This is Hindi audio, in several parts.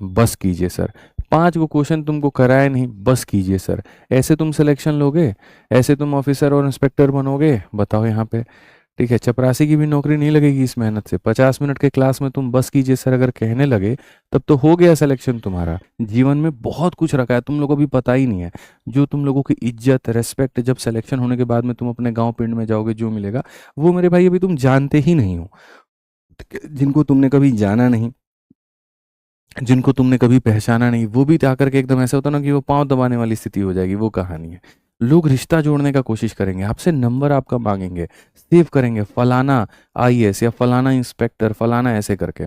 बस कीजिए सर। 5 गो क्वेश्चन तुमको कराए नहीं, बस कीजिए सर। ऐसे तुम सिलेक्शन लोगे? ऐसे तुम ऑफिसर और इंस्पेक्टर बनोगे? बताओ यहाँ पे। ठीक है, चपरासी की भी नौकरी नहीं लगेगी इस मेहनत से। 50 मिनट के क्लास में तुम बस कीजिए सर अगर कहने लगे, तब तो हो गया सिलेक्शन तुम्हारा। जीवन में बहुत कुछ रखा है, तुम लोगों को भी पता ही नहीं है। जो तुम लोगों की इज्जत रेस्पेक्ट जब सिलेक्शन होने के बाद में तुम अपने गांव पिंड में जाओगे जो मिलेगा, वो मेरे भाई अभी तुम जानते ही नहीं हो। जिनको तुमने कभी जाना नहीं, जिनको तुमने कभी पहचाना नहीं, वो भी आकर के एकदम ऐसा होता ना कि वो पाँव दबाने वाली स्थिति हो जाएगी, वो कहानी है। लोग रिश्ता जोड़ने का कोशिश करेंगे, आपसे नंबर आपका मांगेंगे, सेव करेंगे, फलाना आईएएस या फलाना इंस्पेक्टर फलाना ऐसे करके।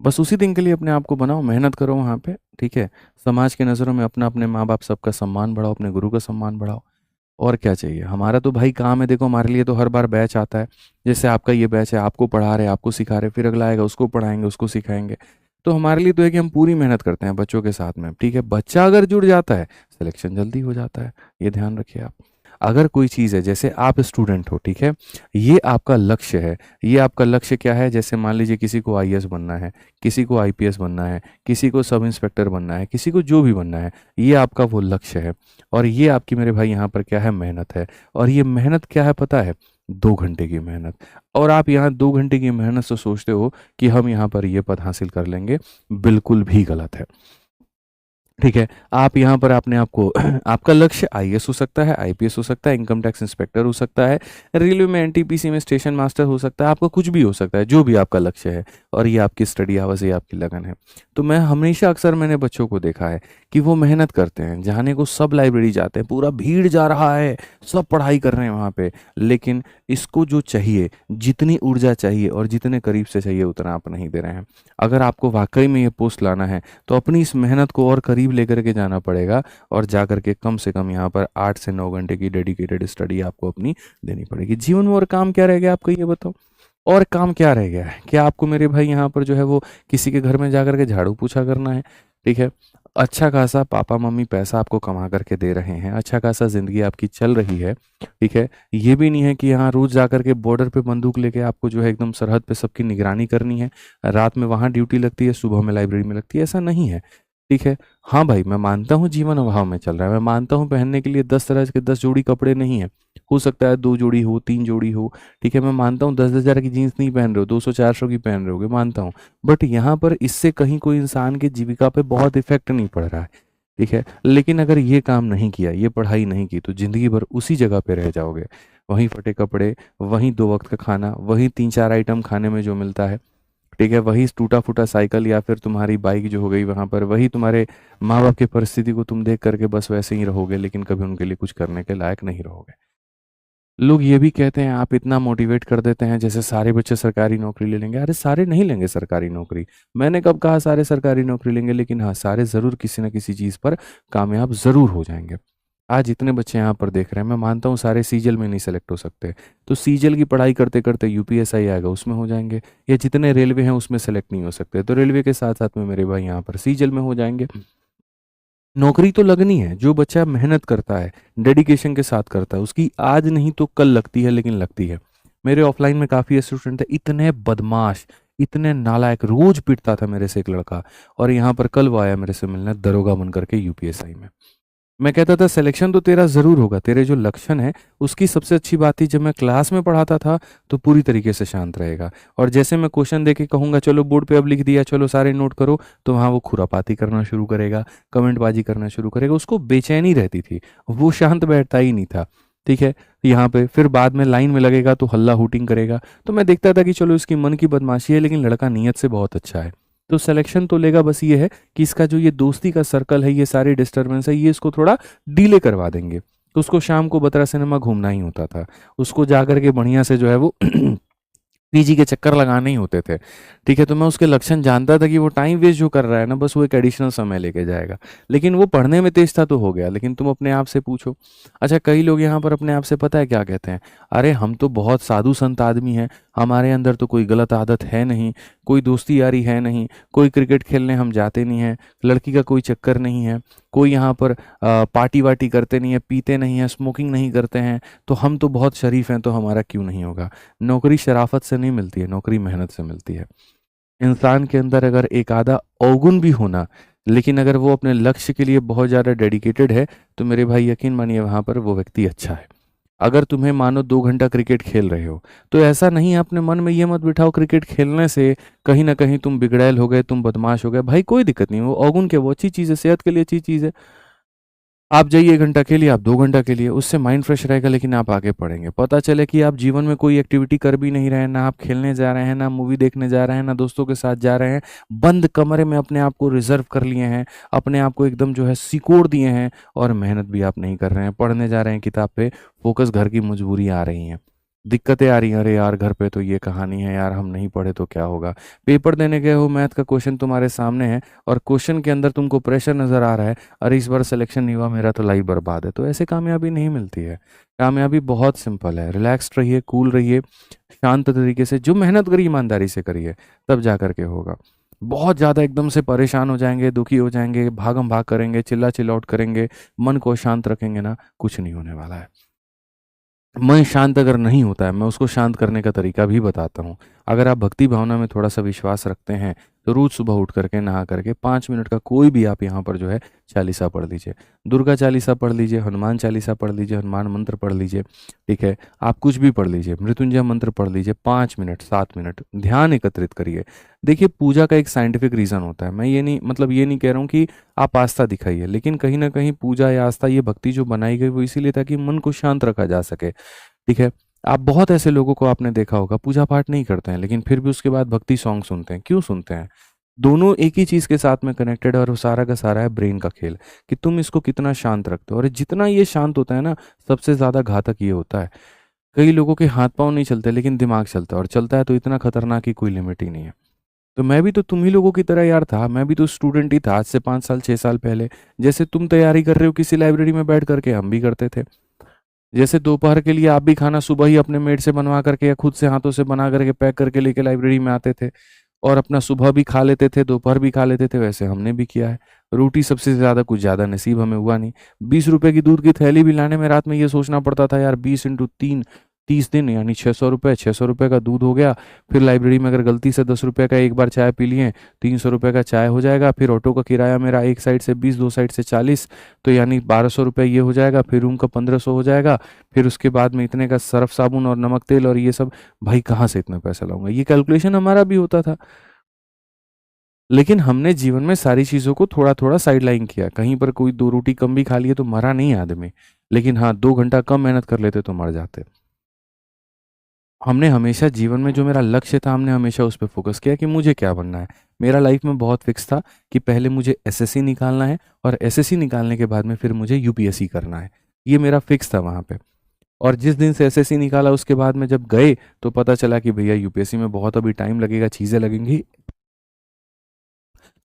बस उसी दिन के लिए अपने आप को बनाओ, मेहनत करो वहाँ पे। ठीक है, समाज की नज़रों में अपना, अपने माँ बाप सबका सम्मान बढ़ाओ, अपने गुरु का सम्मान बढ़ाओ। और क्या चाहिए, हमारा तो भाई काम है। देखो हमारे लिए तो हर बार बैच आता है, जैसे आपका ये बैच है, आपको पढ़ा रहे आपको सिखा रहे, फिर अगला आएगा उसको पढ़ाएंगे उसको सिखाएंगे। तो हमारे लिए तो है कि हम पूरी मेहनत करते हैं बच्चों के साथ में। ठीक है, बच्चा अगर जुड़ जाता है सिलेक्शन जल्दी हो जाता है, ये ध्यान रखिए आप। अगर कोई चीज़ है, जैसे आप स्टूडेंट हो, ठीक है, ये आपका लक्ष्य है। ये आपका लक्ष्य क्या है? जैसे मान लीजिए किसी को आईएएस बनना है, किसी को आईपीएस बनना है, किसी को सब इंस्पेक्टर बनना है, किसी को जो भी बनना है, ये आपका वो लक्ष्य है। और ये आपकी मेरे भाई यहाँ पर क्या है? मेहनत है। और ये मेहनत क्या है पता है? 2 घंटे की मेहनत। और आप यहाँ 2 घंटे की मेहनत से सोचते हो कि हम यहाँ पर ये पद हासिल कर लेंगे, बिल्कुल भी गलत है। ठीक है, आप यहाँ पर अपने आप को आपका लक्ष्य आईएएस हो सकता है, आईपीएस हो सकता है, इनकम टैक्स इंस्पेक्टर हो सकता है, रेलवे में एनटीपीसी में स्टेशन मास्टर हो सकता है, आपका कुछ भी हो सकता है, जो भी आपका लक्ष्य है। और ये आपकी स्टडी आवर्स, ये आपकी लगन है। तो मैं हमेशा अक्सर मैंने बच्चों को देखा है कि वो मेहनत करते हैं, जाने को सब लाइब्रेरी जाते हैं, पूरा भीड़ जा रहा है, सब पढ़ाई कर रहे हैं वहाँ पे, लेकिन इसको जो चाहिए, जितनी ऊर्जा चाहिए और जितने करीब से चाहिए, उतना आप नहीं दे रहे हैं। अगर आपको वाकई में ये पोस्ट लाना है, तो अपनी इस मेहनत को और करीब लेकर के जाना पड़ेगा। और जा कर के कम से कम यहाँ पर 8 से 9 घंटे की डेडिकेटेड स्टडी आपको अपनी देनी पड़ेगी। जीवन में और काम क्या रह गया आपका, ये बताओ। और काम क्या रह गया है? क्या आपको मेरे भाई यहाँ पर जो है वो किसी के घर में जा कर के झाड़ू पोछा करना है? ठीक है, अच्छा खासा पापा मम्मी पैसा आपको कमा करके दे रहे हैं, अच्छा खासा ज़िंदगी आपकी चल रही है। ठीक है, ये भी नहीं है कि यहाँ रोज़ जा कर के बॉर्डर पे बंदूक लेके आपको जो है एकदम सरहद पे सबकी निगरानी करनी है, रात में वहाँ ड्यूटी लगती है, सुबह में लाइब्रेरी में लगती है, ऐसा नहीं है। ठीक है, हाँ भाई मैं मानता हूँ जीवन अभाव में चल रहा है, मैं मानता हूँ पहनने के लिए 10 तरह के 10 जोड़ी कपड़े नहीं है, हो सकता है 2 जोड़ी हो, 3 जोड़ी हो। ठीक है, मैं मानता हूँ 10-10 हज़ार की जीन्स नहीं पहन रहे हो, 200-400 की पहन रहे होगे, मानता हूँ। बट यहाँ पर इससे कहीं कोई इंसान की जीविका पे बहुत इफेक्ट नहीं पड़ रहा है। ठीक है, लेकिन अगर ये काम नहीं किया, ये पढ़ाई नहीं की, तो जिंदगी भर उसी जगह पे रह जाओगे। वहीं फटे कपड़े, वहीं 2 वक्त का खाना, वहीं 3-4 आइटम खाने में जो मिलता है। ठीक है, वही टूटा फूटा साइकिल या फिर तुम्हारी बाइक जो हो गई वहां पर, वही तुम्हारे माँ बाप की परिस्थिति को तुम देख करके बस वैसे ही रहोगे, लेकिन कभी उनके लिए कुछ करने के लायक नहीं रहोगे। लोग ये भी कहते हैं, आप इतना मोटिवेट कर देते हैं जैसे सारे बच्चे सरकारी नौकरी ले लेंगे। अरे सारे नहीं लेंगे सरकारी नौकरी, मैंने कब कहा सारे सरकारी नौकरी लेंगे? लेकिन हाँ, सारे ज़रूर किसी न किसी चीज़ पर कामयाब ज़रूर हो जाएंगे। आज जितने बच्चे यहाँ पर देख रहे हैं, मैं मानता हूँ सारे सीजल में नहीं सेलेक्ट हो सकते, तो सीजल की पढ़ाई करते करते यूपीएसआई आएगा उसमें हो जाएंगे। या जितने रेलवे हैं उसमें सेलेक्ट नहीं हो सकते, तो रेलवे के साथ साथ में मेरे भाई यहाँ पर सीजल में हो जाएंगे। नौकरी तो लगनी है। जो बच्चा मेहनत करता है, डेडिकेशन के साथ करता है, उसकी आज नहीं तो कल लगती है, लेकिन लगती है। मेरे ऑफलाइन में काफ़ी स्टूडेंट थे, इतने बदमाश, इतने नालायक, रोज पिटता था मेरे से एक लड़का। और यहाँ पर कल वो आया मेरे से मिलने, दरोगा बन करके यूपीएसआई में। मैं कहता था सिलेक्शन तो तेरा ज़रूर होगा, तेरे जो लक्षण है उसकी सबसे अच्छी बात थी, जब मैं क्लास में पढ़ाता था तो पूरी तरीके से शांत रहेगा, और जैसे मैं क्वेश्चन दे के कहूँगा चलो बोर्ड पे अब लिख दिया, चलो सारे नोट करो, तो वहाँ वो खुरापाती करना शुरू करेगा, कमेंटबाजी करना शुरू करेगा, उसको बेचैनी रहती थी, वो शांत बैठता ही नहीं था। ठीक है, यहाँ पे फिर बाद में लाइन में लगेगा तो हल्ला हुटिंग करेगा, तो मैं देखता था कि चलो इसकी मन की बदमाशी है, लेकिन लड़का नीयत से बहुत अच्छा है, तो सिलेक्शन तो लेगा। बस ये है कि इसका जो ये दोस्ती का सर्कल है, ये सारी डिस्टरबेंस है, ये इसको थोड़ा डीले करवा देंगे। तो उसको शाम को बतरा सिनेमा घूमना ही होता था, उसको जाकर के बढ़िया से जो है वो पीजी के चक्कर लगाने ही होते थे। ठीक है, तो मैं उसके लक्षण जानता था कि वो टाइम वेस्ट जो कर रहा है ना, बस वो एक एडिशनल समय लेके जाएगा। लेकिन वो पढ़ने में तेज था तो हो गया। लेकिन तुम अपने आप से पूछो, अच्छा कई लोग यहाँ पर अपने आप से पता है क्या कहते हैं? अरे हम तो बहुत साधु संत आदमी हैं, हमारे अंदर तो कोई गलत आदत है नहीं, कोई दोस्ती यारी है नहीं, कोई क्रिकेट खेलने हम जाते नहीं हैं, लड़की का कोई चक्कर नहीं है, कोई यहाँ पर पार्टी वार्टी करते नहीं है, पीते नहीं है, स्मोकिंग नहीं करते हैं, तो हम तो बहुत शरीफ हैं, तो हमारा क्यों नहीं होगा? नौकरी शराफत से नहीं मिलती है, नौकरी मेहनत से मिलती है। इंसान के अंदर अगर एक आधा अवगुण भी होना, लेकिन अगर वो अपने लक्ष्य के लिए बहुत ज़्यादा डेडिकेटेड है, तो मेरे भाई यकीन मानिए वहाँ पर वो व्यक्ति अच्छा है। अगर तुम्हें मानो 2 घंटा क्रिकेट खेल रहे हो, तो ऐसा नहीं है अपने मन में ये मत बिठाओ क्रिकेट खेलने से कहीं न कहीं तुम बिगड़ैल हो गए, तुम बदमाश हो गए। भाई कोई दिक्कत नहीं है, वो अवगुण क्या, वो अच्छी चीज़ है, सेहत के लिए अच्छी चीज़ है। आप जाइए 1 घंटा खेलिए, आप 2 घंटा खेलिए, उससे माइंड फ्रेश रहेगा, लेकिन आप आगे पढ़ेंगे। पता चले कि आप जीवन में कोई एक्टिविटी कर भी नहीं रहे हैं, ना आप खेलने जा रहे हैं, ना मूवी देखने जा रहे हैं, ना दोस्तों के साथ जा रहे हैं, बंद कमरे में अपने आप को रिज़र्व कर लिए हैं, अपने आप को एकदम जो है सिकोड़ दिए हैं और मेहनत भी आप नहीं कर रहे हैं, पढ़ने जा रहे हैं किताब पे, फ़ोकस घर की मजबूरी आ रही हैं। दिक्कतें आ रही हैं, अरे यार घर पे तो ये कहानी है यार, हम नहीं पढ़े तो क्या होगा? पेपर देने गए हो, मैथ का क्वेश्चन तुम्हारे सामने है और क्वेश्चन के अंदर तुमको प्रेशर नज़र आ रहा है, अरे इस बार सिलेक्शन नहीं हुआ, मेरा तो लाइफ बर्बाद है। तो ऐसे कामयाबी नहीं मिलती है। कामयाबी बहुत सिंपल है, रिलैक्स्ड रहिए, कूल रहिए, शांत तरीके से जो मेहनत करिए ईमानदारी से करिए, तब जा कर के होगा। बहुत ज़्यादा एकदम से परेशान हो जाएंगे, दुखी हो जाएंगे, भागम भाग करेंगे, चिल्ला चिल्लाउट करेंगे, मन को शांत रखेंगे ना, कुछ नहीं होने वाला है। मन शांत अगर नहीं होता है, मैं उसको शांत करने का तरीका भी बताता हूँ। अगर आप भक्ति भावना में थोड़ा-सा विश्वास रखते हैं, तो रोज़ सुबह उठ कर के, नहा कर के 5 मिनट का कोई भी आप यहाँ पर जो है चालीसा पढ़ लीजिए। दुर्गा चालीसा पढ़ लीजिए, हनुमान चालीसा पढ़ लीजिए, हनुमान मंत्र पढ़ लीजिए, ठीक है? आप कुछ भी पढ़ लीजिए, मृत्युंजय मंत्र पढ़ लीजिए, 5 मिनट, 7 मिनट, ध्यान एकत्रित करिए। देखिए, पूजा का एक साइंटिफिक रीज़न होता है। मैं ये नहीं मतलब ये नहीं कह रहा हूँ कि आप आस्था दिखाइए, लेकिन कहीं न कहीं पूजा या आस्था, ये भक्ति जो बनाई गई, वो इसीलिए ताकि मन को शांत रखा जा सके। ठीक है? आप बहुत ऐसे लोगों को आपने देखा होगा पूजा पाठ नहीं करते हैं, लेकिन फिर भी उसके बाद भक्ति सॉन्ग सुनते हैं। क्यों सुनते हैं? दोनों एक ही चीज़ के साथ में कनेक्टेड है और वो सारा का सारा है ब्रेन का खेल, कि तुम इसको कितना शांत रखते हो और जितना ये शांत होता है ना, सबसे ज़्यादा घातक ये होता है। कई लोगों के हाथ-पाँव नहीं चलते, लेकिन दिमाग चलता है और चलता है तो इतना खतरनाक कि कोई लिमिट ही नहीं है। तो मैं भी तो तुम ही लोगों की तरह यार था, मैं भी तो स्टूडेंट ही था आज से 5 साल, 6 साल पहले। जैसे तुम तैयारी कर रहे हो किसी लाइब्रेरी में बैठ कर के, हम भी करते थे। जैसे दोपहर के लिए आप भी खाना सुबह ही अपने मेड से बनवा करके या खुद से हाथों से बना करके पैक करके लेके लाइब्रेरी में आते थे और अपना सुबह भी खा लेते थे, दोपहर भी खा लेते थे, वैसे हमने भी किया है। रोटी सबसे ज़्यादा, कुछ ज़्यादा नसीब हमें हुआ नहीं। 20 रुपए की दूध की थैली भी लाने में रात में ये सोचना पड़ता था यार, 20 इंटू 3, 30 दिन यानी 600 रुपये, 600 रुपये का दूध हो गया। फिर लाइब्रेरी में अगर गलती से 10 रुपये का एक बार चाय पी लिए, 300 रुपये का चाय हो जाएगा। फिर ऑटो का किराया मेरा एक साइड से 20, दो साइड से 40, तो यानी 1200 रुपये ये हो जाएगा। फिर रूम का 1500 हो जाएगा। फिर उसके बाद में इतने का सर्फ साबुन और नमक तेल और ये सब, भाई कहाँ से इतना पैसा लाऊंगा? ये कैलकुलेशन हमारा भी होता था। लेकिन हमने जीवन में सारी चीज़ों को थोड़ा-थोड़ा साइडलाइन किया। कहीं पर कोई 2 रोटी कम भी खा लिए तो मरा नहीं आदमी। लेकिन हाँ, 2 घंटा कम मेहनत कर लेते तो मर जाते। हमने हमेशा जीवन में जो मेरा लक्ष्य था, हमने हमेशा उस पे फ़ोकस किया कि मुझे क्या बनना है। मेरा लाइफ़ में बहुत फ़िक्स था कि पहले मुझे एसएससी निकालना है और एसएससी निकालने के बाद में फिर मुझे यूपीएससी करना है। ये मेरा फ़िक्स था वहाँ पे। और जिस दिन से एसएससी निकाला उसके बाद में जब गए, तो पता चला कि भैया यूपीएससी में बहुत अभी टाइम लगेगा, चीज़ें लगेंगी।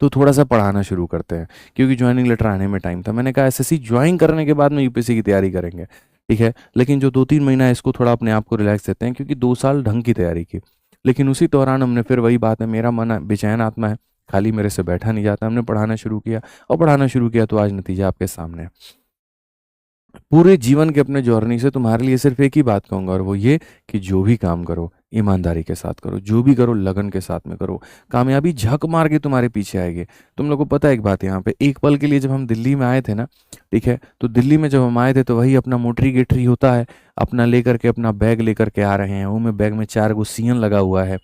तो थोड़ा-सा पढ़ाना शुरू करते हैं, क्योंकि जॉइनिंग लेटर आने में टाइम था। मैंने कहा एसएससी जॉइन करने के बाद में यूपीएससी की तैयारी करेंगे, ठीक है? लेकिन जो 2-3 महीना है इसको थोड़ा अपने आप को रिलैक्स देते हैं, क्योंकि 2 साल ढंग की तैयारी की। लेकिन उसी दौरान हमने फिर वही बात है, मेरा मन बेचैन आत्मा है, खाली मेरे से बैठा नहीं जाता। हमने पढ़ाना शुरू किया और पढ़ाना शुरू किया तो आज नतीजा आपके सामने है। पूरे जीवन के अपने जर्नी से तुम्हारे लिए सिर्फ एक ही बात कहूँगा और वो ये कि जो भी काम करो, ईमानदारी के साथ करो, जो भी करो लगन के साथ में करो। कामयाबी झक मार के तुम्हारे पीछे आएगी। तुम लोग को पता है एक बात यहाँ पे, एक पल के लिए जब हम दिल्ली में आए थे ना, ठीक है? तो दिल्ली में जब हम आए थे तो वही अपना मोटरी-गेटरी होता है, अपना लेकर के अपना बैग लेकर के आ रहे हैं। वो में बैग में 4 गो सियन लगा हुआ है।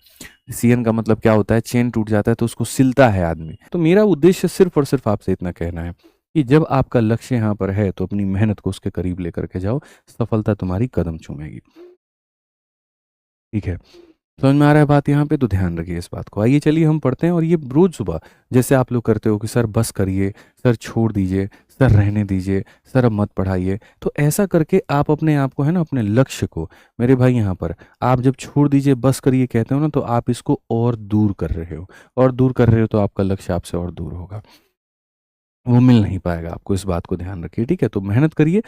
सियन का मतलब क्या होता है? चेन टूट जाता है तो उसको सिलता है आदमी। तो मेरा उद्देश्य सिर्फ़ और सिर्फ़ आपसे इतना कहना है कि जब आपका लक्ष्य यहाँ पर है तो अपनी मेहनत को उसके करीब लेकर के जाओ, सफलता तुम्हारी कदम चूमेगी। ठीक है? समझ में आ रहा है बात यहाँ पे? तो ध्यान रखिए इस बात को। आइए चलिए हम पढ़ते हैं और ये रोज़ सुबह जैसे आप लोग करते हो कि सर बस करिए, सर छोड़ दीजिए, सर रहने दीजिए, सर अब मत पढ़ाइए। तो ऐसा करके आप अपने आप को है ना, अपने लक्ष्य को, मेरे भाई यहाँ पर आप जब छोड़ दीजिए, बस करिए कहते हो ना, तो आप इसको और दूर कर रहे हो और दूर कर रहे हो तो आपका लक्ष्य आपसे और दूर होगा। वो मिल नहीं पाएगा आपको, इस बात को ध्यान रखिए, ठीक है? तो मेहनत करिए,